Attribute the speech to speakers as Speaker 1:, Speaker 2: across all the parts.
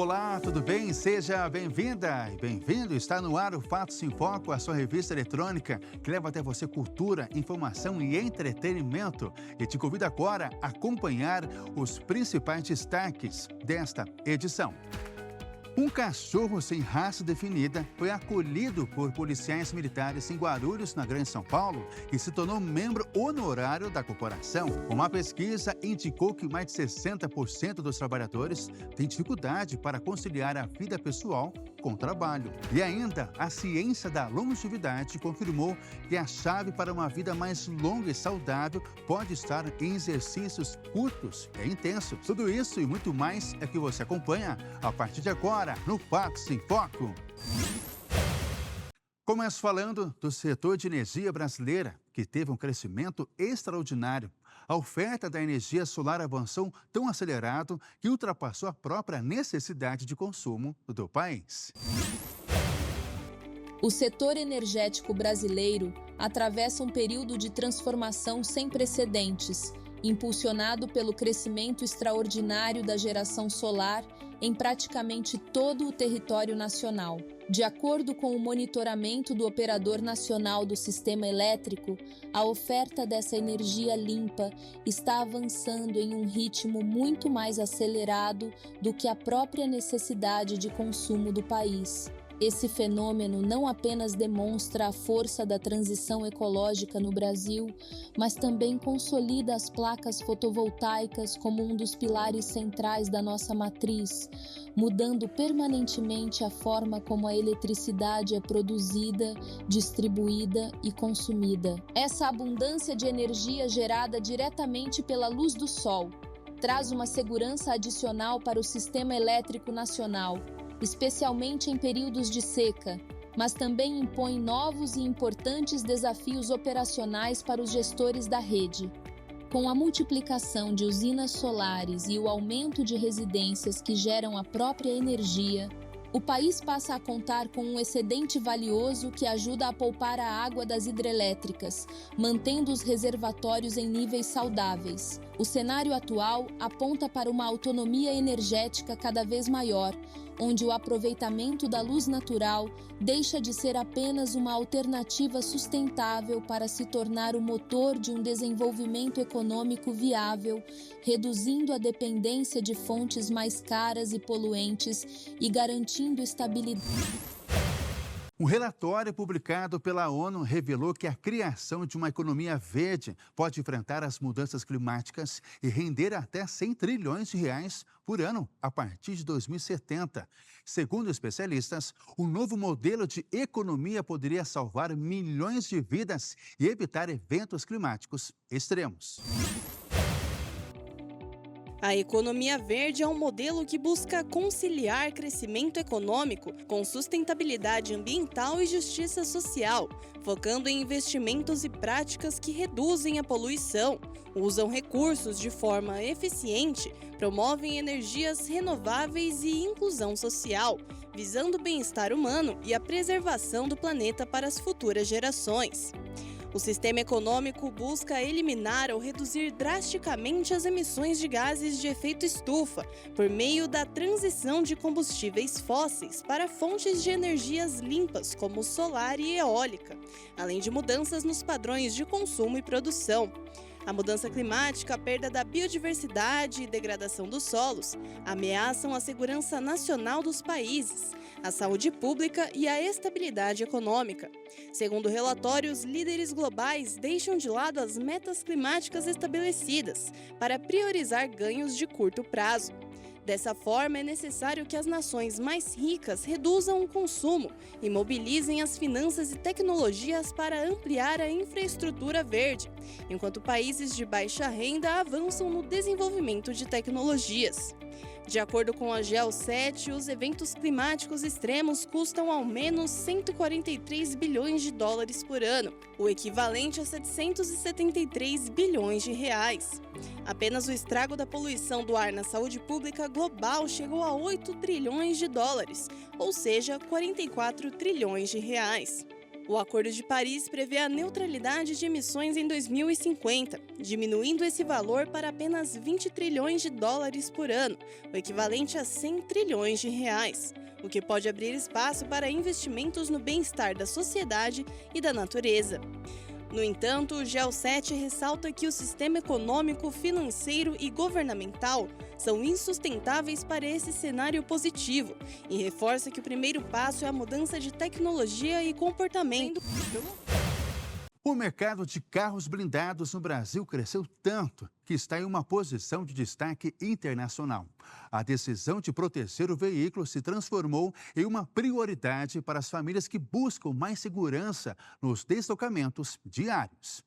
Speaker 1: Olá, tudo bem? Seja bem-vinda e bem-vindo. Está no ar o Fatos em Foco, a sua revista eletrônica que leva até você cultura, informação e entretenimento. E te convido agora a acompanhar os principais destaques desta edição. Um cachorro sem raça definida foi acolhido por policiais militares em Guarulhos, na Grande São Paulo, e se tornou membro honorário da corporação. Uma pesquisa indicou que mais de 60% dos trabalhadores têm dificuldade para conciliar a vida pessoal com o trabalho. E ainda, a ciência da longevidade confirmou que a chave para uma vida mais longa e saudável pode estar em exercícios curtos e intensos. Tudo isso e muito mais é que você acompanha a partir de agora no Fatos em Foco. Começo falando do setor de energia brasileira, que teve um crescimento extraordinário. A oferta da energia solar avançou tão acelerado que ultrapassou a própria necessidade de consumo do país.
Speaker 2: O setor energético brasileiro atravessa um período de transformação sem precedentes, impulsionado pelo crescimento extraordinário da geração solar em praticamente todo o território nacional. De acordo com o monitoramento do Operador Nacional do Sistema Elétrico, a oferta dessa energia limpa está avançando em um ritmo muito mais acelerado do que a própria necessidade de consumo do país. Esse fenômeno não apenas demonstra a força da transição ecológica no Brasil, mas também consolida as placas fotovoltaicas como um dos pilares centrais da nossa matriz, mudando permanentemente a forma como a eletricidade é produzida, distribuída e consumida. Essa abundância de energia gerada diretamente pela luz do sol traz uma segurança adicional para o sistema elétrico nacional, especialmente em períodos de seca, mas também impõe novos e importantes desafios operacionais para os gestores da rede. Com a multiplicação de usinas solares e o aumento de residências que geram a própria energia, o país passa a contar com um excedente valioso que ajuda a poupar a água das hidrelétricas, mantendo os reservatórios em níveis saudáveis. O cenário atual aponta para uma autonomia energética cada vez maior, onde o aproveitamento da luz natural deixa de ser apenas uma alternativa sustentável para se tornar o motor de um desenvolvimento econômico viável, reduzindo a dependência de fontes mais caras e poluentes e garantindo estabilidade.
Speaker 1: Um relatório publicado pela ONU revelou que a criação de uma economia verde pode enfrentar as mudanças climáticas e render até 100 trilhões de reais por ano a partir de 2070. Segundo especialistas, o novo modelo de economia poderia salvar milhões de vidas e evitar eventos climáticos extremos.
Speaker 3: A economia verde é um modelo que busca conciliar crescimento econômico com sustentabilidade ambiental e justiça social, focando em investimentos e práticas que reduzem a poluição, usam recursos de forma eficiente, promovem energias renováveis e inclusão social, visando o bem-estar humano e a preservação do planeta para as futuras gerações. O sistema econômico busca eliminar ou reduzir drasticamente as emissões de gases de efeito estufa por meio da transição de combustíveis fósseis para fontes de energias limpas como solar e eólica, além de mudanças nos padrões de consumo e produção. A mudança climática, a perda da biodiversidade e degradação dos solos ameaçam a segurança nacional dos países, a saúde pública e a estabilidade econômica. Segundo relatórios, líderes globais deixam de lado as metas climáticas estabelecidas para priorizar ganhos de curto prazo. Dessa forma, é necessário que as nações mais ricas reduzam o consumo e mobilizem as finanças e tecnologias para ampliar a infraestrutura verde, enquanto países de baixa renda avançam no desenvolvimento de tecnologias. De acordo com a GEO7, os eventos climáticos extremos custam ao menos 143 bilhões de dólares por ano, o equivalente a 773 bilhões de reais. Apenas o estrago da poluição do ar na saúde pública global chegou a 8 trilhões de dólares, ou seja, 44 trilhões de reais. O Acordo de Paris prevê a neutralidade de emissões em 2050, diminuindo esse valor para apenas 20 trilhões de dólares por ano, o equivalente a 100 trilhões de reais, o que pode abrir espaço para investimentos no bem-estar da sociedade e da natureza. No entanto, o GEO7 ressalta que o sistema econômico, financeiro e governamental são insustentáveis para esse cenário positivo e reforça que o primeiro passo é a mudança de tecnologia e comportamento.
Speaker 1: O mercado de carros blindados no Brasil cresceu tanto que está em uma posição de destaque internacional. A decisão de proteger o veículo se transformou em uma prioridade para as famílias que buscam mais segurança nos deslocamentos diários.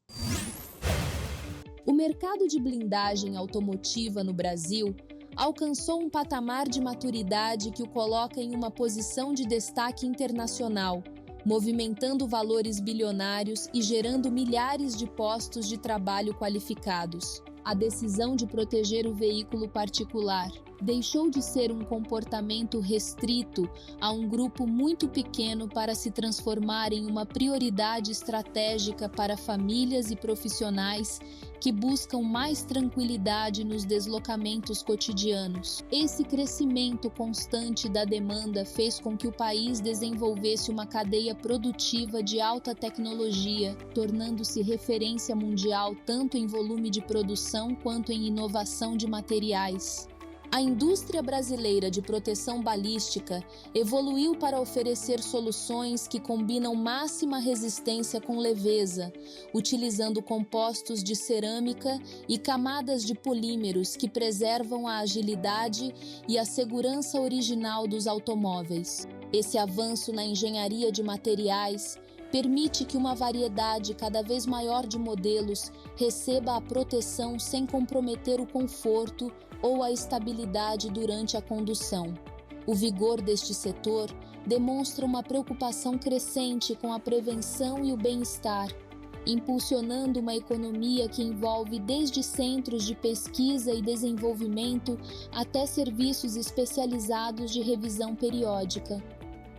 Speaker 2: O mercado de blindagem automotiva no Brasil alcançou um patamar de maturidade que o coloca em uma posição de destaque internacional, movimentando valores bilionários e gerando milhares de postos de trabalho qualificados. A decisão de proteger o veículo particular deixou de ser um comportamento restrito a um grupo muito pequeno para se transformar em uma prioridade estratégica para famílias e profissionais que buscam mais tranquilidade nos deslocamentos cotidianos. Esse crescimento constante da demanda fez com que o país desenvolvesse uma cadeia produtiva de alta tecnologia, tornando-se referência mundial tanto em volume de produção quanto em inovação de materiais. A indústria brasileira de proteção balística evoluiu para oferecer soluções que combinam máxima resistência com leveza, utilizando compostos de cerâmica e camadas de polímeros que preservam a agilidade e a segurança original dos automóveis. Esse avanço na engenharia de materiais permite que uma variedade cada vez maior de modelos receba a proteção sem comprometer o conforto ou a estabilidade durante a condução. O vigor deste setor demonstra uma preocupação crescente com a prevenção e o bem-estar, impulsionando uma economia que envolve desde centros de pesquisa e desenvolvimento até serviços especializados de revisão periódica.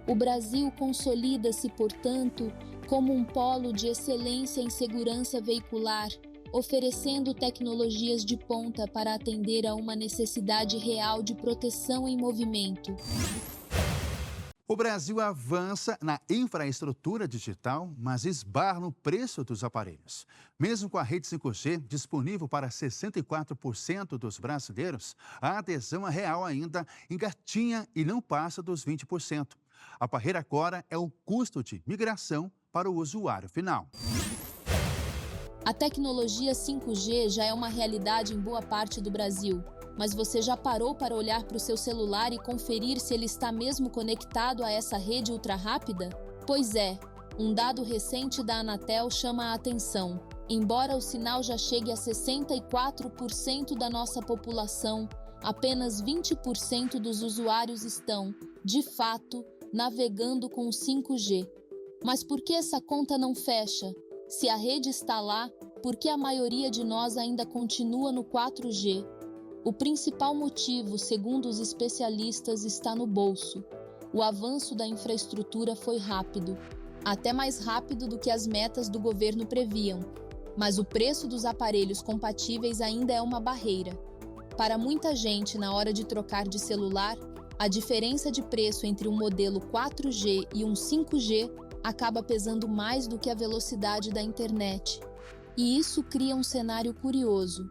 Speaker 2: O Brasil consolida-se, portanto, como um polo de excelência em segurança veicular, oferecendo tecnologias de ponta para atender a uma necessidade real de proteção em movimento.
Speaker 1: O Brasil avança na infraestrutura digital, mas esbarra no preço dos aparelhos. Mesmo com a rede 5G disponível para 64% dos brasileiros, a adesão real ainda engatinha e não passa dos 20%. A barreira agora é o custo de migração para o usuário final.
Speaker 2: A tecnologia 5G já é uma realidade em boa parte do Brasil, mas você já parou para olhar para o seu celular e conferir se ele está mesmo conectado a essa rede ultra-rápida? Pois é, um dado recente da Anatel chama a atenção. Embora o sinal já chegue a 64% da nossa população, apenas 20% dos usuários estão, de fato, navegando com o 5G. Mas por que essa conta não fecha? Se a rede está lá, por que a maioria de nós ainda continua no 4G? O principal motivo, segundo os especialistas, está no bolso. O avanço da infraestrutura foi rápido, até mais rápido do que as metas do governo previam. Mas o preço dos aparelhos compatíveis ainda é uma barreira. Para muita gente, na hora de trocar de celular, a diferença de preço entre um modelo 4G e um 5G acaba pesando mais do que a velocidade da internet. E isso cria um cenário curioso.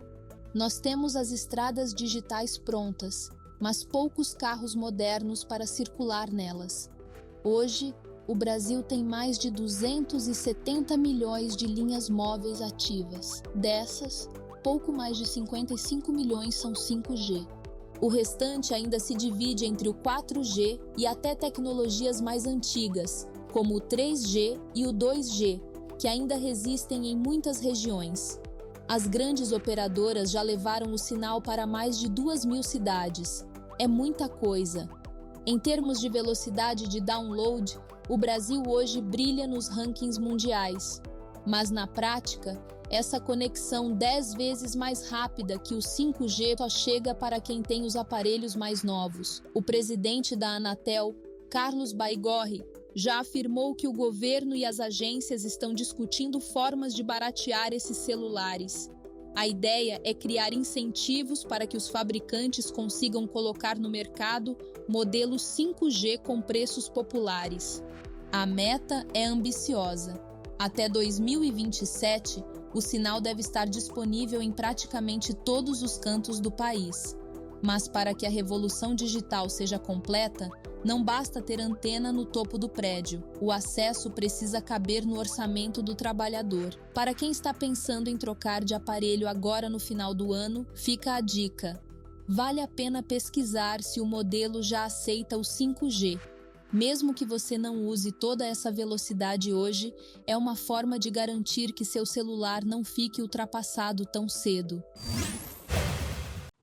Speaker 2: Nós temos as estradas digitais prontas, mas poucos carros modernos para circular nelas. Hoje, o Brasil tem mais de 270 milhões de linhas móveis ativas. Dessas, pouco mais de 55 milhões são 5G. O restante ainda se divide entre o 4G e até tecnologias mais antigas, como o 3G e o 2G, que ainda resistem em muitas regiões. As grandes operadoras já levaram o sinal para mais de 2.000 cidades. É muita coisa. Em termos de velocidade de download, o Brasil hoje brilha nos rankings mundiais. Mas na prática, essa conexão 10 vezes mais rápida que o 5G só chega para quem tem os aparelhos mais novos. O presidente da Anatel, Carlos Baigorre, já afirmou que o governo e as agências estão discutindo formas de baratear esses celulares. A ideia é criar incentivos para que os fabricantes consigam colocar no mercado modelos 5G com preços populares. A meta é ambiciosa. Até 2027, o sinal deve estar disponível em praticamente todos os cantos do país. Mas para que a revolução digital seja completa, não basta ter antena no topo do prédio. O acesso precisa caber no orçamento do trabalhador. Para quem está pensando em trocar de aparelho agora no final do ano, fica a dica. Vale a pena pesquisar se o modelo já aceita o 5G. Mesmo que você não use toda essa velocidade hoje, é uma forma de garantir que seu celular não fique ultrapassado tão cedo.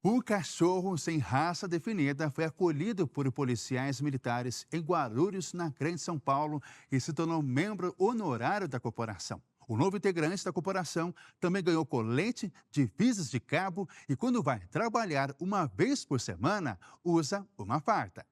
Speaker 1: O cachorro sem raça definida foi acolhido por policiais militares em Guarulhos, na Grande São Paulo, e se tornou membro honorário da corporação. O novo integrante da corporação também ganhou colete, divisas de cabo e, quando vai trabalhar uma vez por semana, usa uma farda.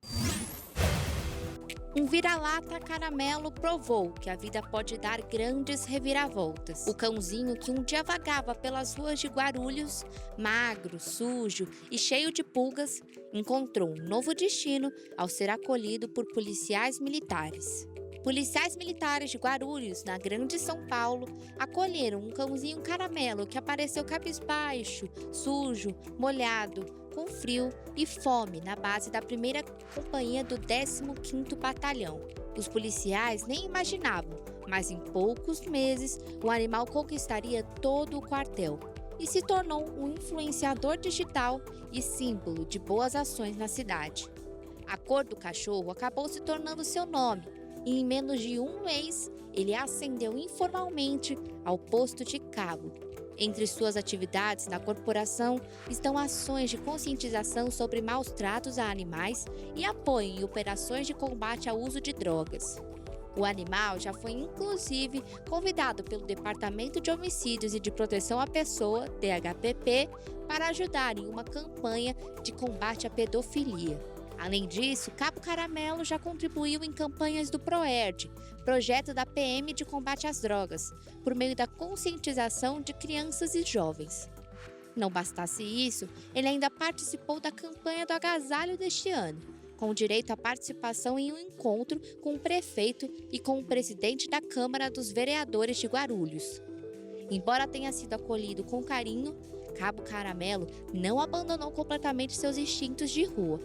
Speaker 4: Um vira-lata caramelo provou que a vida pode dar grandes reviravoltas. O cãozinho que um dia vagava pelas ruas de Guarulhos, magro, sujo e cheio de pulgas, encontrou um novo destino ao ser acolhido por policiais militares. Policiais militares de Guarulhos, na Grande São Paulo, acolheram um cãozinho caramelo que apareceu cabisbaixo, sujo, molhado, com frio e fome na base da 1ª Companhia do 15º Batalhão. Os policiais nem imaginavam, mas em poucos meses o animal conquistaria todo o quartel e se tornou um influenciador digital e símbolo de boas ações na cidade. A cor do cachorro acabou se tornando seu nome e em menos de um mês ele ascendeu informalmente ao posto de cabo. Entre suas atividades na corporação estão ações de conscientização sobre maus tratos a animais e apoio em operações de combate ao uso de drogas. O animal já foi inclusive convidado pelo Departamento de Homicídios e de Proteção à Pessoa, DHPP, para ajudar em uma campanha de combate à pedofilia. Além disso, Cabo Caramelo já contribuiu em campanhas do PROERD, projeto da PM de combate às drogas, por meio da conscientização de crianças e jovens. Não bastasse isso, ele ainda participou da campanha do agasalho deste ano, com direito à participação em um encontro com o prefeito e com o presidente da Câmara dos Vereadores de Guarulhos. Embora tenha sido acolhido com carinho, Cabo Caramelo não abandonou completamente seus instintos de rua.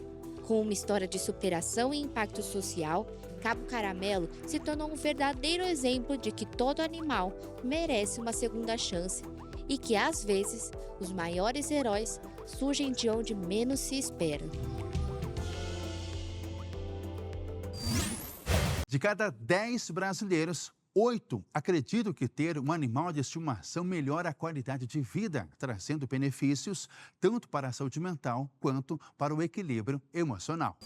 Speaker 4: Com uma história de superação e impacto social, Cabo Caramelo se tornou um verdadeiro exemplo de que todo animal merece uma segunda chance e que, às vezes, os maiores heróis surgem de onde menos se espera.
Speaker 1: De cada 10 brasileiros, 8 acreditam que ter um animal de estimação melhora a qualidade de vida, trazendo benefícios tanto para a saúde mental quanto para o equilíbrio emocional.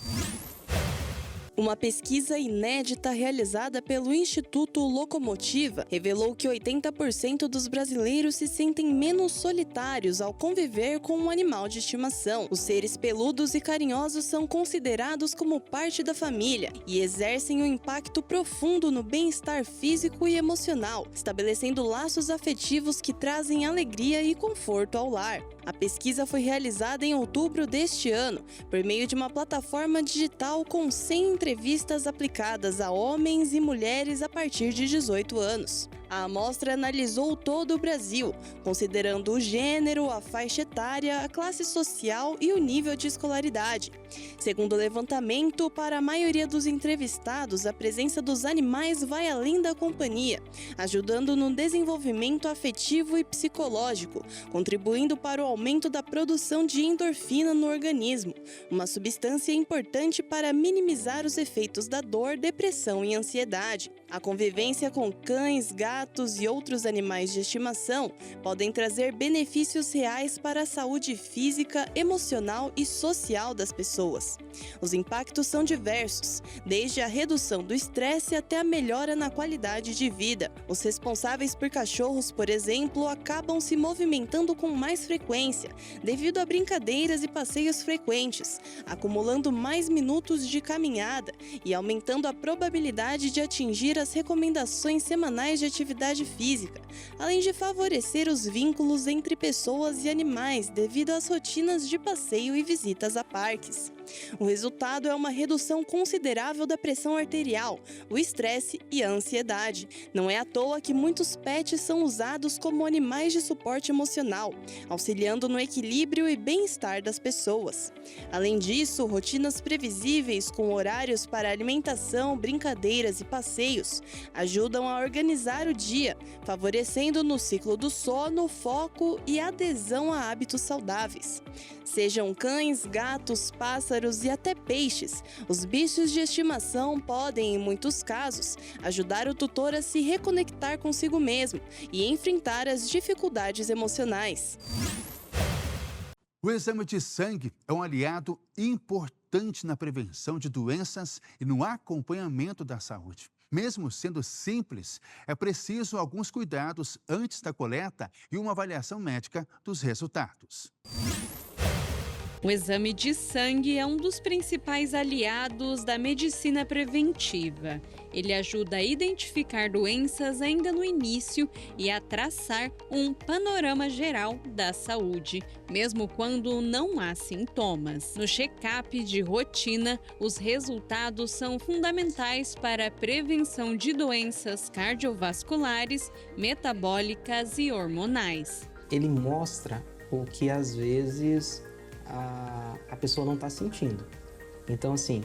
Speaker 3: Uma pesquisa inédita realizada pelo Instituto Locomotiva revelou que 80% dos brasileiros se sentem menos solitários ao conviver com um animal de estimação. Os seres peludos e carinhosos são considerados como parte da família e exercem um impacto profundo no bem-estar físico e emocional, estabelecendo laços afetivos que trazem alegria e conforto ao lar. A pesquisa foi realizada em outubro deste ano, por meio de uma plataforma digital com 100 entrevistas aplicadas a homens e mulheres a partir de 18 anos. A amostra analisou todo o Brasil, considerando o gênero, a faixa etária, a classe social e o nível de escolaridade. Segundo o levantamento, para a maioria dos entrevistados, a presença dos animais vai além da companhia, ajudando no desenvolvimento afetivo e psicológico, contribuindo para o aumento da produção de endorfina no organismo, uma substância importante para minimizar os efeitos da dor, depressão e ansiedade. A convivência com cães, gatos gatos e outros animais de estimação podem trazer benefícios reais para a saúde física, emocional e social das pessoas. Os impactos são diversos, desde a redução do estresse até a melhora na qualidade de vida. Os responsáveis por cachorros, por exemplo, acabam se movimentando com mais frequência, devido a brincadeiras e passeios frequentes, acumulando mais minutos de caminhada e aumentando a probabilidade de atingir as recomendações semanais de atividade física, além de favorecer os vínculos entre pessoas e animais devido às rotinas de passeio e visitas a parques. O resultado é uma redução considerável da pressão arterial, o estresse e a ansiedade. Não é à toa que muitos pets são usados como animais de suporte emocional, auxiliando no equilíbrio e bem-estar das pessoas. Além disso, rotinas previsíveis com horários para alimentação, brincadeiras e passeios ajudam a organizar o dia, favorecendo no ciclo do sono, foco e adesão a hábitos saudáveis. Sejam cães, gatos, pássaros e até peixes, os bichos de estimação podem, em muitos casos, ajudar o tutor a se reconectar consigo mesmo e enfrentar as dificuldades emocionais.
Speaker 1: O exame de sangue é um aliado importante na prevenção de doenças e no acompanhamento da saúde. Mesmo sendo simples, é preciso alguns cuidados antes da coleta e uma avaliação médica dos resultados.
Speaker 5: O exame de sangue é um dos principais aliados da medicina preventiva. Ele ajuda a identificar doenças ainda no início e a traçar um panorama geral da saúde, mesmo quando não há sintomas. No check-up de rotina, os resultados são fundamentais para a prevenção de doenças cardiovasculares, metabólicas e hormonais.
Speaker 6: Ele mostra o que às vezes a pessoa não está sentindo. Então, assim,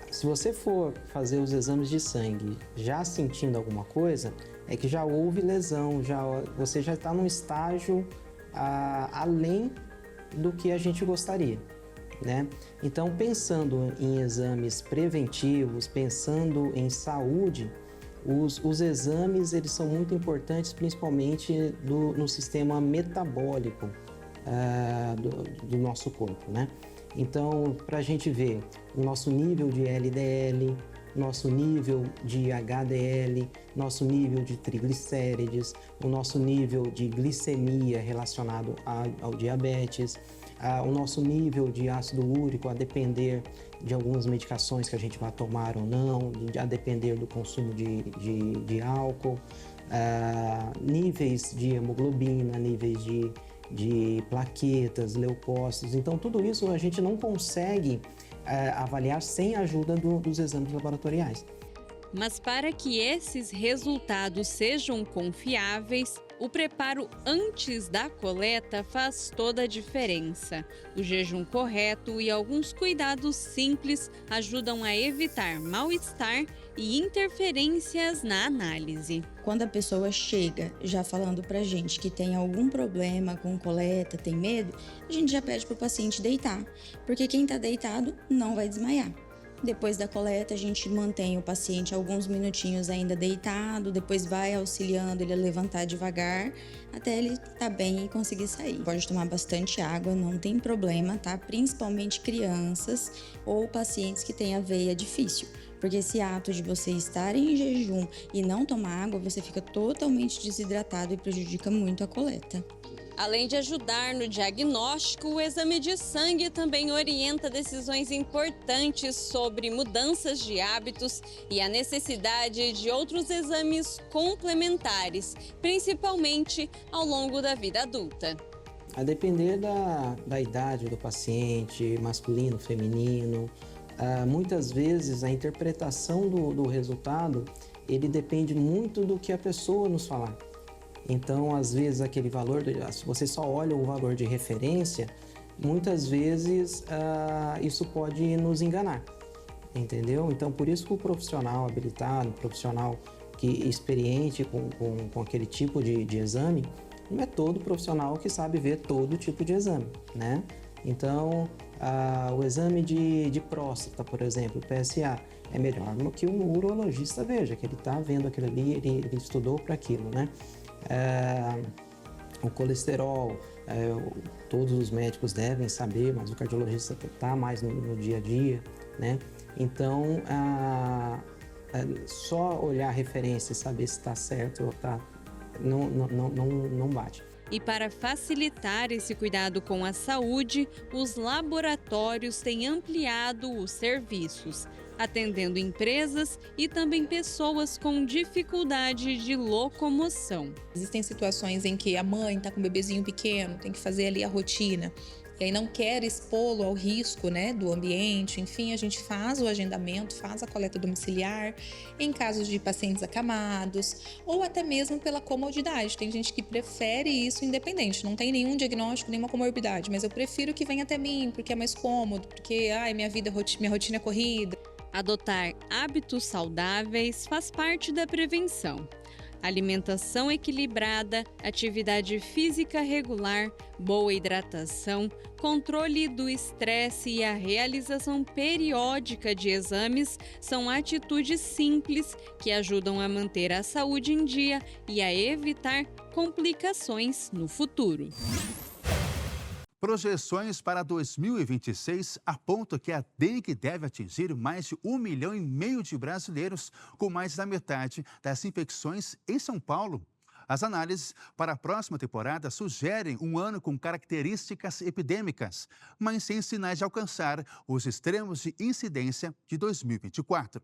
Speaker 6: se você for fazer os exames de sangue já sentindo alguma coisa, é que já houve lesão, você já está num estágio além do que a gente gostaria, né? Então, pensando em exames preventivos, pensando em saúde, os exames eles são muito importantes, principalmente no sistema metabólico do nosso corpo, né? Então, para a gente ver o nosso nível de LDL, nosso nível de HDL, nosso nível de triglicérides, o nosso nível de glicemia relacionado ao diabetes, o nosso nível de ácido úrico, a depender de algumas medicações que a gente vai tomar ou não, a depender do consumo de álcool, níveis de hemoglobina, níveis de plaquetas, leucócitos. Então, tudo isso a gente não consegue avaliar sem a ajuda dos exames laboratoriais.
Speaker 5: Mas para que esses resultados sejam confiáveis, o preparo antes da coleta faz toda a diferença. O jejum correto e alguns cuidados simples ajudam a evitar mal-estar e interferências na análise.
Speaker 7: Quando a pessoa chega já falando pra gente que tem algum problema com coleta, tem medo, a gente já pede pro paciente deitar, porque quem tá deitado não vai desmaiar. Depois da coleta, a gente mantém o paciente alguns minutinhos ainda deitado, depois vai auxiliando ele a levantar devagar, até ele estar bem e conseguir sair. Pode tomar bastante água, não tem problema, tá? Principalmente crianças ou pacientes que têm a veia difícil. Porque esse ato de você estar em jejum e não tomar água, você fica totalmente desidratado e prejudica muito a coleta.
Speaker 5: Além de ajudar no diagnóstico, o exame de sangue também orienta decisões importantes sobre mudanças de hábitos e a necessidade de outros exames complementares, principalmente ao longo da vida adulta.
Speaker 6: A depender da idade do paciente, masculino, feminino, muitas vezes a interpretação do resultado, ele depende muito do que a pessoa nos falar. Então, às vezes, aquele valor, se você só olha o valor de referência, muitas vezes isso pode nos enganar, entendeu? Então, por isso que o profissional habilitado, o profissional experiente com aquele tipo de exame, não é todo profissional que sabe ver todo tipo de exame, né? Então, o exame de próstata, por exemplo, o PSA, é melhor que o urologista veja, que ele está vendo aquilo ali, ele estudou para aquilo, né? O colesterol, todos os médicos devem saber, mas o cardiologista está mais no dia a dia, né? Então, só olhar a referência e saber se está certo ou está, não bate.
Speaker 5: E para facilitar esse cuidado com a saúde, os laboratórios têm ampliado os serviços, atendendo empresas e também pessoas com dificuldade de locomoção.
Speaker 8: Existem situações em que a mãe está com um bebezinho pequeno, tem que fazer ali a rotina, e aí não quer expô-lo ao risco, né, do ambiente. Enfim, a gente faz o agendamento, faz a coleta domiciliar em casos de pacientes acamados ou até mesmo pela comodidade. Tem gente que prefere isso independente, não tem nenhum diagnóstico, nenhuma comorbidade, mas eu prefiro que venha até mim porque é mais cômodo, porque minha rotina é corrida.
Speaker 5: Adotar hábitos saudáveis faz parte da prevenção. Alimentação equilibrada, atividade física regular, boa hidratação, controle do estresse e a realização periódica de exames são atitudes simples que ajudam a manter a saúde em dia e a evitar complicações no futuro.
Speaker 1: Projeções para 2026 apontam que a dengue deve atingir mais de 1,5 milhão de brasileiros, com mais da metade das infecções em São Paulo. As análises para a próxima temporada sugerem um ano com características epidêmicas, mas sem sinais de alcançar os extremos de incidência de 2024.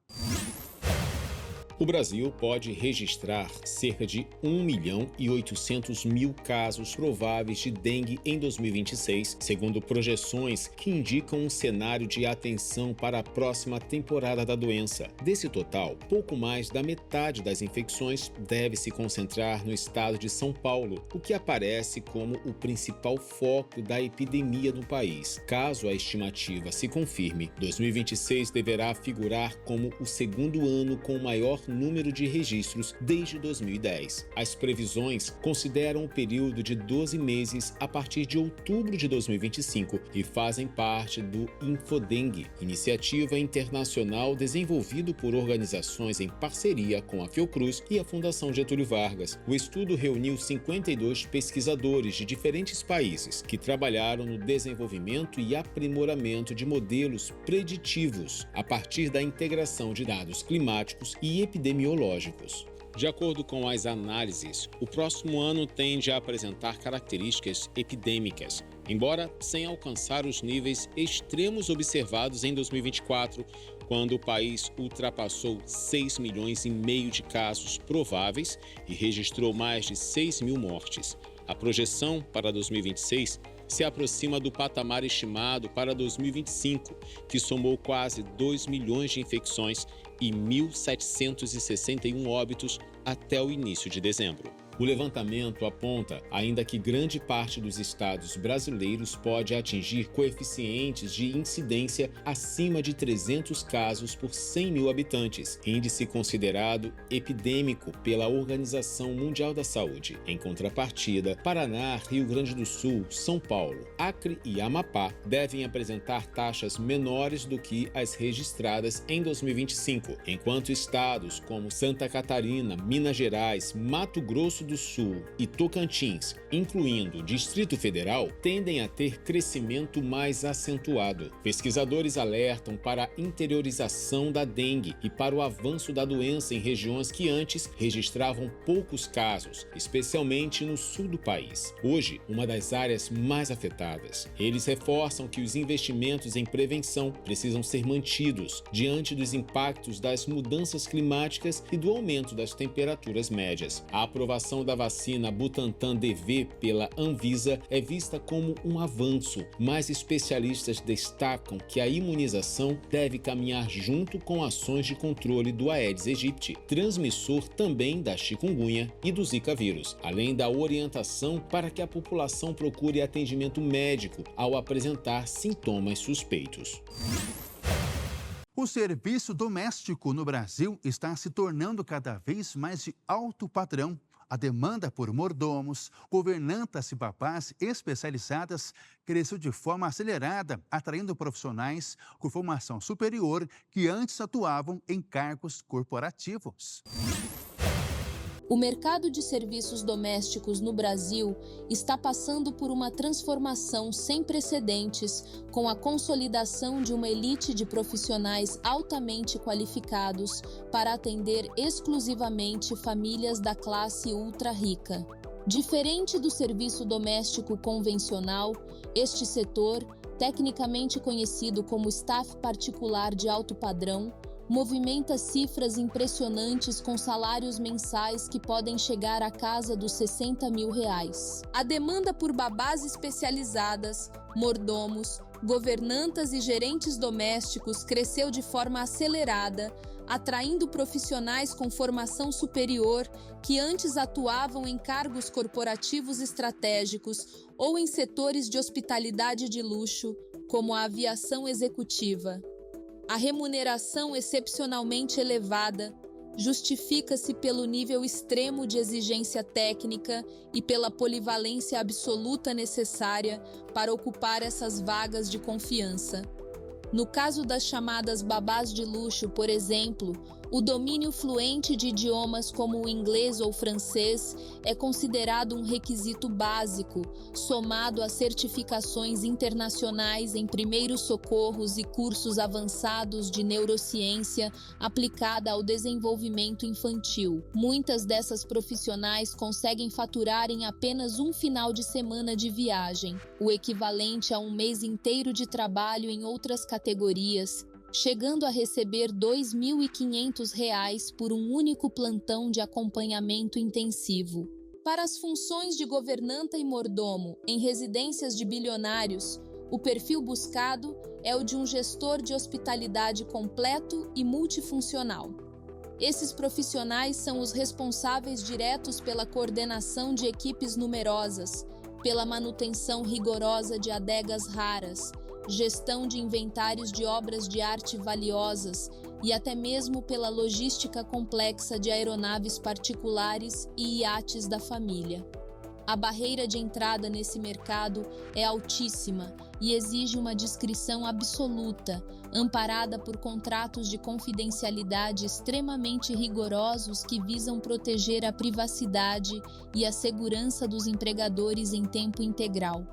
Speaker 9: O Brasil pode registrar cerca de 1.800.000 casos prováveis de dengue em 2026, segundo projeções que indicam um cenário de atenção para a próxima temporada da doença. Desse total, pouco mais da metade das infecções deve se concentrar no estado de São Paulo, o que aparece como o principal foco da epidemia no país. Caso a estimativa se confirme, 2026 deverá figurar como o segundo ano com maior número de registros desde 2010. As previsões consideram o período de 12 meses a partir de outubro de 2025 e fazem parte do Infodengue, iniciativa internacional desenvolvida por organizações em parceria com a Fiocruz e a Fundação Getúlio Vargas. O estudo reuniu 52 pesquisadores de diferentes países que trabalharam no desenvolvimento e aprimoramento de modelos preditivos a partir da integração de dados climáticos e epidemiológicos. De acordo com as análises, o próximo ano tende a apresentar características epidêmicas, embora sem alcançar os níveis extremos observados em 2024, quando o país ultrapassou 6,5 milhões de casos prováveis e registrou mais de 6 mil mortes. A projeção para 2026 se aproxima do patamar estimado para 2025, que somou quase 2 milhões de infecções e 1.761 óbitos até o início de dezembro. O levantamento aponta ainda que grande parte dos estados brasileiros pode atingir coeficientes de incidência acima de 300 casos por 100 mil habitantes, índice considerado epidêmico pela Organização Mundial da Saúde. Em contrapartida, Paraná, Rio Grande do Sul, São Paulo, Acre e Amapá devem apresentar taxas menores do que as registradas em 2025, enquanto estados como Santa Catarina, Minas Gerais, Mato Grosso do Sul e Tocantins, incluindo o Distrito Federal, tendem a ter crescimento mais acentuado. Pesquisadores alertam para a interiorização da dengue e para o avanço da doença em regiões que antes registravam poucos casos, especialmente no sul do país. Hoje, uma das áreas mais afetadas. Eles reforçam que os investimentos em prevenção precisam ser mantidos diante dos impactos das mudanças climáticas e do aumento das temperaturas médias. A aprovação da vacina Butantan DV pela Anvisa é vista como um avanço, mas especialistas destacam que a imunização deve caminhar junto com ações de controle do Aedes aegypti, transmissor também da chikungunya e do Zika vírus, além da orientação para que a população procure atendimento médico ao apresentar sintomas suspeitos.
Speaker 1: O serviço doméstico no Brasil está se tornando cada vez mais de alto padrão. A demanda por mordomos, governantas e babás especializadas cresceu de forma acelerada, atraindo profissionais com formação superior que antes atuavam em cargos corporativos.
Speaker 2: O mercado de serviços domésticos no Brasil está passando por uma transformação sem precedentes, com a consolidação de uma elite de profissionais altamente qualificados para atender exclusivamente famílias da classe ultra rica. Diferente do serviço doméstico convencional, este setor, tecnicamente conhecido como staff particular de alto padrão, movimenta cifras impressionantes com salários mensais que podem chegar à casa dos R$60 mil. A demanda por babás especializadas, mordomos, governantas e gerentes domésticos cresceu de forma acelerada, atraindo profissionais com formação superior que antes atuavam em cargos corporativos estratégicos ou em setores de hospitalidade de luxo, como a aviação executiva. A remuneração excepcionalmente elevada justifica-se pelo nível extremo de exigência técnica e pela polivalência absoluta necessária para ocupar essas vagas de confiança. No caso das chamadas babás de luxo, por exemplo, o domínio fluente de idiomas como o inglês ou francês é considerado um requisito básico, somado a certificações internacionais em primeiros socorros e cursos avançados de neurociência aplicada ao desenvolvimento infantil. Muitas dessas profissionais conseguem faturar em apenas um final de semana de viagem, o equivalente a um mês inteiro de trabalho em outras categorias, chegando a receber R$ 2.500 por um único plantão de acompanhamento intensivo. Para as funções de governanta e mordomo em residências de bilionários, o perfil buscado é o de um gestor de hospitalidade completo e multifuncional. Esses profissionais são os responsáveis diretos pela coordenação de equipes numerosas, pela manutenção rigorosa de adegas raras, gestão de inventários de obras de arte valiosas e até mesmo pela logística complexa de aeronaves particulares e iates da família. A barreira de entrada nesse mercado é altíssima e exige uma discrição absoluta, amparada por contratos de confidencialidade extremamente rigorosos que visam proteger a privacidade e a segurança dos empregadores em tempo integral.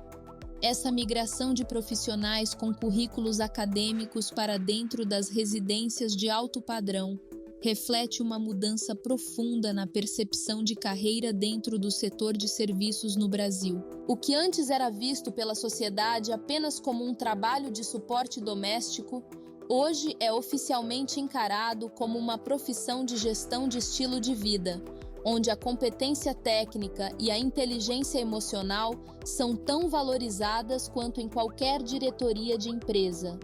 Speaker 2: Essa migração de profissionais com currículos acadêmicos para dentro das residências de alto padrão reflete uma mudança profunda na percepção de carreira dentro do setor de serviços no Brasil. O que antes era visto pela sociedade apenas como um trabalho de suporte doméstico, hoje é oficialmente encarado como uma profissão de gestão de estilo de vida, onde a competência técnica e a inteligência emocional são tão valorizadas quanto em qualquer diretoria de empresa.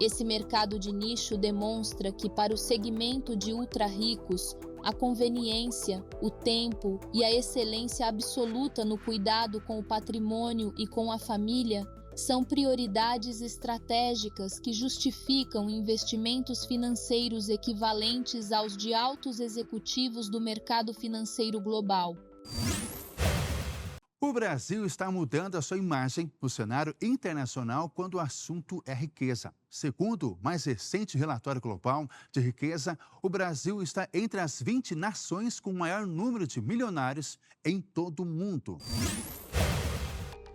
Speaker 2: Esse mercado de nicho demonstra que, para o segmento de ultra-ricos, a conveniência, o tempo e a excelência absoluta no cuidado com o patrimônio e com a família são prioridades estratégicas que justificam investimentos financeiros equivalentes aos de altos executivos do mercado financeiro global.
Speaker 1: O Brasil está mudando a sua imagem no cenário internacional quando o assunto é riqueza. Segundo o mais recente relatório global de riqueza, o Brasil está entre as 20 nações com o maior número de milionários em todo o mundo.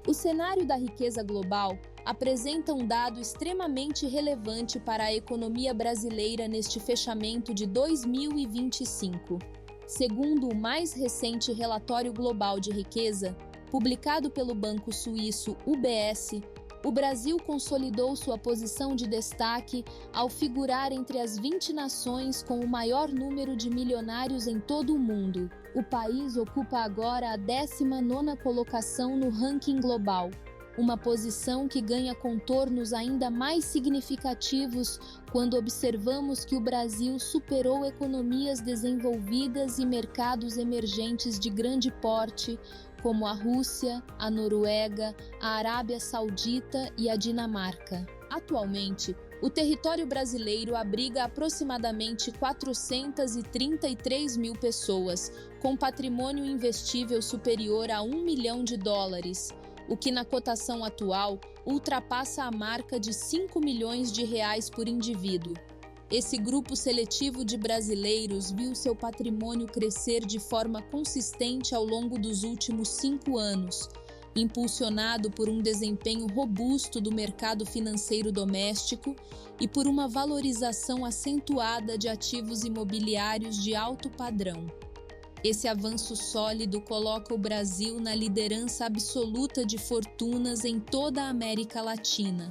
Speaker 2: O cenário da riqueza global apresenta um dado extremamente relevante para a economia brasileira neste fechamento de 2025. Segundo o mais recente relatório global de riqueza, publicado pelo banco suíço UBS, o Brasil consolidou sua posição de destaque ao figurar entre as 20 nações com o maior número de milionários em todo o mundo. O país ocupa agora a 19ª colocação no ranking global, uma posição que ganha contornos ainda mais significativos quando observamos que o Brasil superou economias desenvolvidas e mercados emergentes de grande porte, como a Rússia, a Noruega, a Arábia Saudita e a Dinamarca. Atualmente, O território brasileiro abriga aproximadamente 433 mil pessoas, com patrimônio investível superior a US$ 1 milhão, o que na cotação atual ultrapassa a marca de R$ 5 milhões por indivíduo. Esse grupo seletivo de brasileiros viu seu patrimônio crescer de forma consistente ao longo dos últimos 5 anos, impulsionado por um desempenho robusto do mercado financeiro doméstico e por uma valorização acentuada de ativos imobiliários de alto padrão. Esse avanço sólido coloca o Brasil na liderança absoluta de fortunas em toda a América Latina,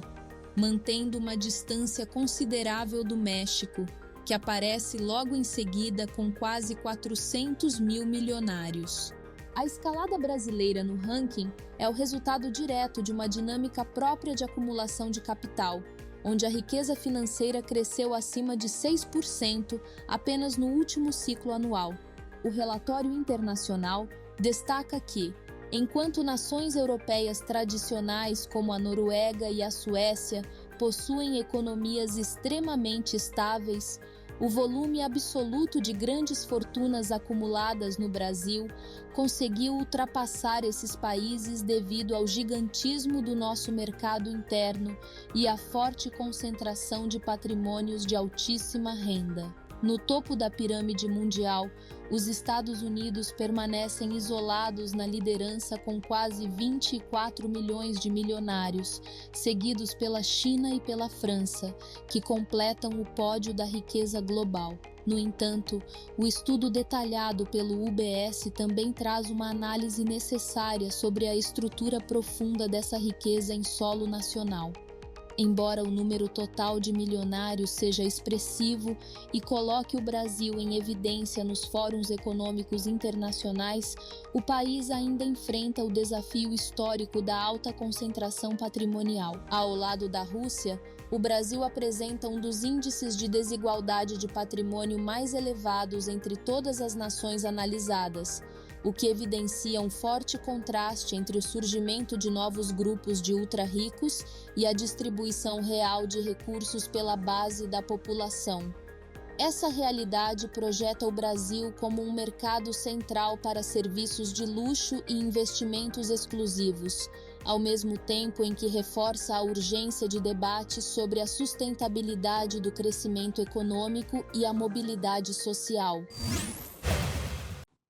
Speaker 2: mantendo uma distância considerável do México, que aparece logo em seguida com quase 400 mil milionários. A escalada brasileira no ranking é o resultado direto de uma dinâmica própria de acumulação de capital, onde a riqueza financeira cresceu acima de 6% apenas no último ciclo anual. O relatório internacional destaca que, enquanto nações europeias tradicionais como a Noruega e a Suécia possuem economias extremamente estáveis, o volume absoluto de grandes fortunas acumuladas no Brasil conseguiu ultrapassar esses países devido ao gigantismo do nosso mercado interno e à forte concentração de patrimônios de altíssima renda. No topo da pirâmide mundial, os Estados Unidos permanecem isolados na liderança com quase 24 milhões de milionários, seguidos pela China e pela França, que completam o pódio da riqueza global. No entanto, o estudo detalhado pelo UBS também traz uma análise necessária sobre a estrutura profunda dessa riqueza em solo nacional. Embora o número total de milionários seja expressivo e coloque o Brasil em evidência nos fóruns econômicos internacionais, o país ainda enfrenta o desafio histórico da alta concentração patrimonial. Ao lado da Rússia, o Brasil apresenta um dos índices de desigualdade de patrimônio mais elevados entre todas as nações analisadas, o que evidencia um forte contraste entre o surgimento de novos grupos de ultra-ricos e a distribuição real de recursos pela base da população. Essa realidade projeta o Brasil como um mercado central para serviços de luxo e investimentos exclusivos, ao mesmo tempo em que reforça a urgência de debate sobre a sustentabilidade do crescimento econômico e a mobilidade social.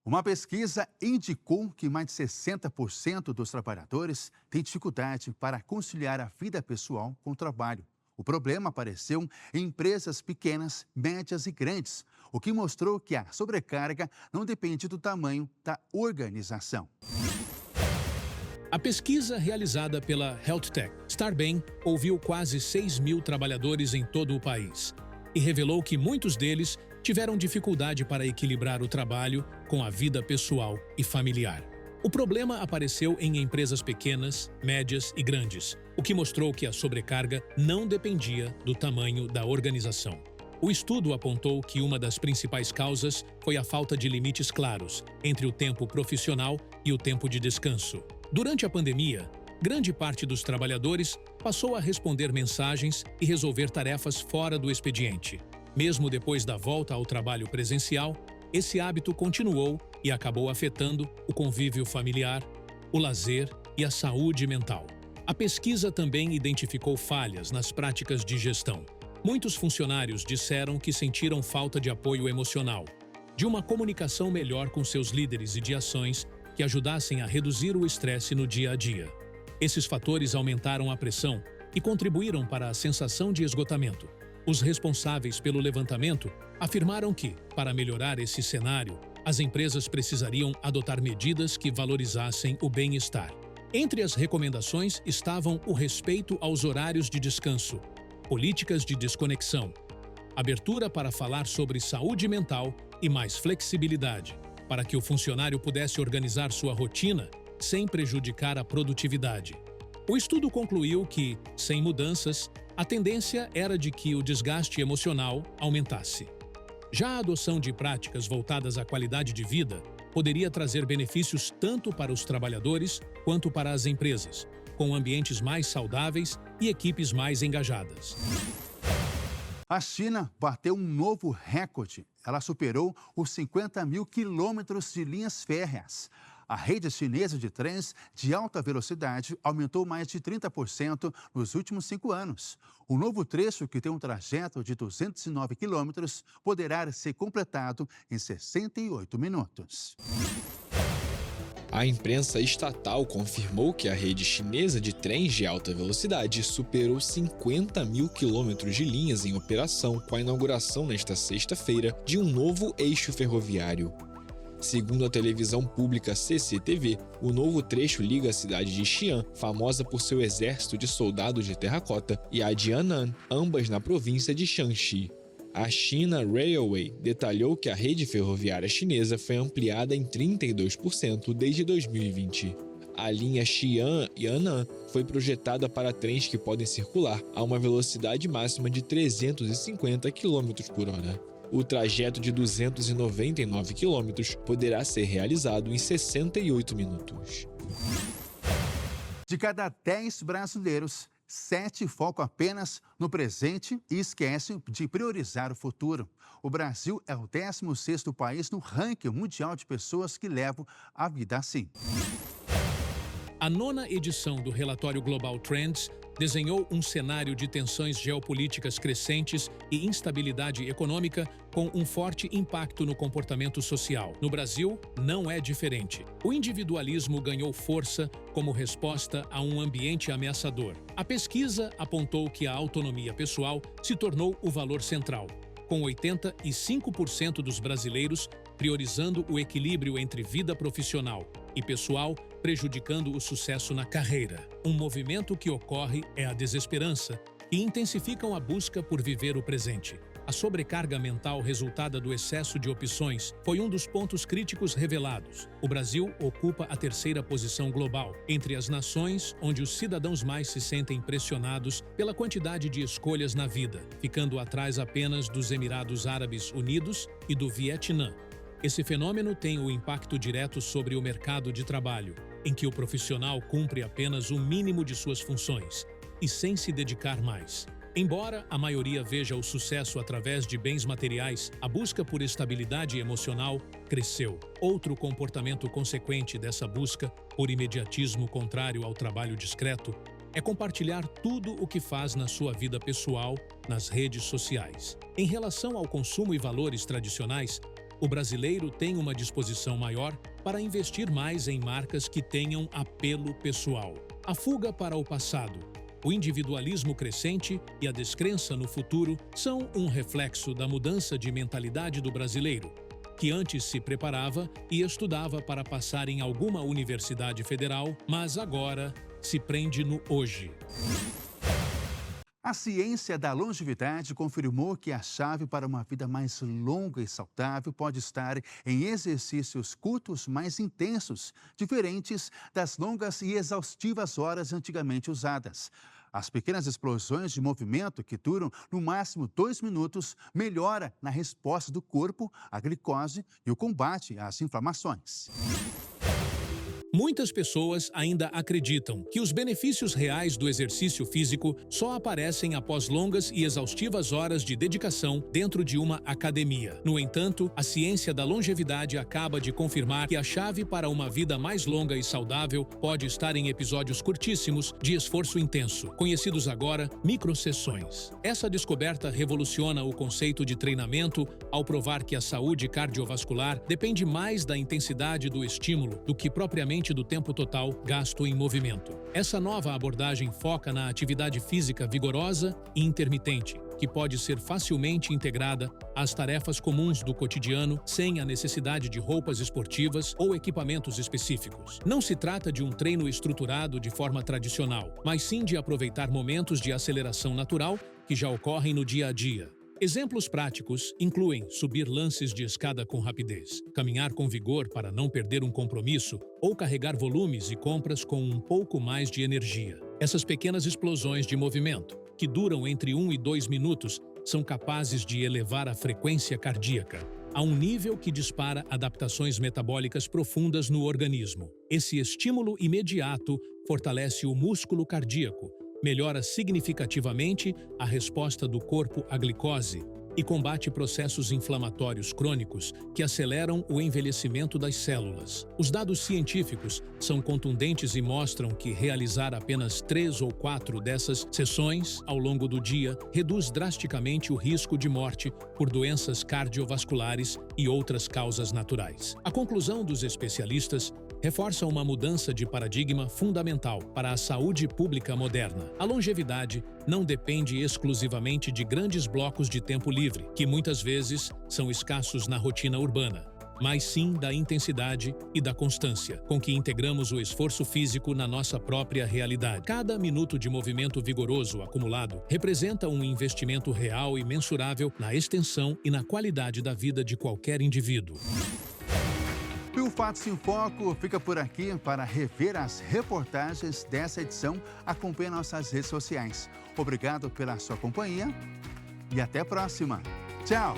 Speaker 1: Uma pesquisa indicou que mais de 60% dos trabalhadores têm dificuldade para conciliar a vida pessoal com o trabalho. O problema apareceu em empresas pequenas, médias e grandes, o que mostrou que a sobrecarga não depende do tamanho da organização.
Speaker 10: A pesquisa realizada pela HealthTech Starbem ouviu quase 6 mil trabalhadores em todo o país e revelou que muitos deles tiveram dificuldade para equilibrar o trabalho com a vida pessoal e familiar. O problema apareceu em empresas pequenas, médias e grandes, o que mostrou que a sobrecarga não dependia do tamanho da organização. O estudo apontou que uma das principais causas foi a falta de limites claros entre o tempo profissional e o tempo de descanso. Durante a pandemia, grande parte dos trabalhadores passou a responder mensagens e resolver tarefas fora do expediente. Mesmo depois da volta ao trabalho presencial, esse hábito continuou e acabou afetando o convívio familiar, o lazer e a saúde mental. A pesquisa também identificou falhas nas práticas de gestão. Muitos funcionários disseram que sentiram falta de apoio emocional, de uma comunicação melhor com seus líderes e de ações que ajudassem a reduzir o estresse no dia a dia. Esses fatores aumentaram a pressão e contribuíram para a sensação de esgotamento. Os responsáveis pelo levantamento afirmaram que, para melhorar esse cenário, as empresas precisariam adotar medidas que valorizassem o bem-estar. Entre as recomendações estavam o respeito aos horários de descanso, políticas de desconexão, abertura para falar sobre saúde mental e mais flexibilidade, para que o funcionário pudesse organizar sua rotina sem prejudicar a produtividade. O estudo concluiu que, sem mudanças, a tendência era de que o desgaste emocional aumentasse. Já a adoção de práticas voltadas à qualidade de vida poderia trazer benefícios tanto para os trabalhadores quanto para as empresas, com ambientes mais saudáveis e equipes mais engajadas.
Speaker 1: A China bateu um novo recorde. Ela superou os 50 mil quilômetros de linhas férreas. A rede chinesa de trens de alta velocidade aumentou mais de 30% nos últimos 5 anos. O novo trecho, que tem um trajeto de 209 quilômetros, poderá ser completado em 68 minutos.
Speaker 11: A imprensa estatal confirmou que a rede chinesa de trens de alta velocidade superou 50 mil quilômetros de linhas em operação com a inauguração nesta sexta-feira de um novo eixo ferroviário. Segundo a televisão pública CCTV, o novo trecho liga a cidade de Xi'an, famosa por seu exército de soldados de terracota, e a de Annan, ambas na província de Shanxi. A China Railway detalhou que a rede ferroviária chinesa foi ampliada em 32% desde 2020. A linha Xi'an e Annan foi projetada para trens que podem circular a uma velocidade máxima de 350 km por hora. O trajeto de 299 km poderá ser realizado em 68 minutos.
Speaker 1: De cada 10 brasileiros, 7 focam apenas no presente e esquecem de priorizar o futuro. O Brasil é o 16º país no ranking mundial de pessoas que levam a vida assim.
Speaker 10: A 9ª edição do relatório Global Trends desenhou um cenário de tensões geopolíticas crescentes e instabilidade econômica com um forte impacto no comportamento social. No Brasil, não é diferente. O individualismo ganhou força como resposta a um ambiente ameaçador. A pesquisa apontou que a autonomia pessoal se tornou o valor central, com 85% dos brasileiros priorizando o equilíbrio entre vida profissional e pessoal, prejudicando o sucesso na carreira. Um movimento que ocorre é a desesperança, que intensificam a busca por viver o presente. A sobrecarga mental resultada do excesso de opções foi um dos pontos críticos revelados. O Brasil ocupa a 3ª posição global, entre as nações onde os cidadãos mais se sentem pressionados pela quantidade de escolhas na vida, ficando atrás apenas dos Emirados Árabes Unidos e do Vietnã. Esse fenômeno tem o impacto direto sobre o mercado de trabalho, em que o profissional cumpre apenas o mínimo de suas funções e sem se dedicar mais. Embora a maioria veja o sucesso através de bens materiais, a busca por estabilidade emocional cresceu. Outro comportamento consequente dessa busca por imediatismo contrário ao trabalho discreto é compartilhar tudo o que faz na sua vida pessoal nas redes sociais. Em relação ao consumo e valores tradicionais, o brasileiro tem uma disposição maior para investir mais em marcas que tenham apelo pessoal. A fuga para o passado, o individualismo crescente e a descrença no futuro são um reflexo da mudança de mentalidade do brasileiro, que antes se preparava e estudava para passar em alguma universidade federal, mas agora se prende no hoje.
Speaker 1: A ciência da longevidade confirmou que a chave para uma vida mais longa e saudável pode estar em exercícios curtos mais intensos, diferentes das longas e exaustivas horas antigamente usadas. As pequenas explosões de movimento, que duram no máximo 2 minutos, melhoram na resposta do corpo à glicose e o combate às inflamações.
Speaker 10: Muitas pessoas ainda acreditam que os benefícios reais do exercício físico só aparecem após longas e exaustivas horas de dedicação dentro de uma academia. No entanto, a ciência da longevidade acaba de confirmar que a chave para uma vida mais longa e saudável pode estar em episódios curtíssimos de esforço intenso, conhecidos agora microsessões. Essa descoberta revoluciona o conceito de treinamento ao provar que a saúde cardiovascular depende mais da intensidade do estímulo do que propriamente do tempo total gasto em movimento. Essa nova abordagem foca na atividade física vigorosa e intermitente, que pode ser facilmente integrada às tarefas comuns do cotidiano sem a necessidade de roupas esportivas ou equipamentos específicos. Não se trata de um treino estruturado de forma tradicional, mas sim de aproveitar momentos de aceleração natural que já ocorrem no dia a dia. Exemplos práticos incluem subir lances de escada com rapidez, caminhar com vigor para não perder um compromisso ou carregar volumes e compras com um pouco mais de energia. Essas pequenas explosões de movimento, que duram entre 1 e 2 minutos, são capazes de elevar a frequência cardíaca a um nível que dispara adaptações metabólicas profundas no organismo. Esse estímulo imediato fortalece o músculo cardíaco, melhora significativamente a resposta do corpo à glicose e combate processos inflamatórios crônicos que aceleram o envelhecimento das células. Os dados científicos são contundentes e mostram que realizar apenas 3 ou 4 dessas sessões ao longo do dia reduz drasticamente o risco de morte por doenças cardiovasculares e outras causas naturais. A conclusão dos especialistas reforça uma mudança de paradigma fundamental para a saúde pública moderna. A longevidade não depende exclusivamente de grandes blocos de tempo livre, que muitas vezes são escassos na rotina urbana, mas sim da intensidade e da constância com que integramos o esforço físico na nossa própria realidade. Cada minuto de movimento vigoroso acumulado representa um investimento real e mensurável na extensão e na qualidade da vida de qualquer indivíduo.
Speaker 1: E o Fatos em Foco fica por aqui. Para rever as reportagens dessa edição, acompanhe nossas redes sociais. Obrigado pela sua companhia e até a próxima. Tchau!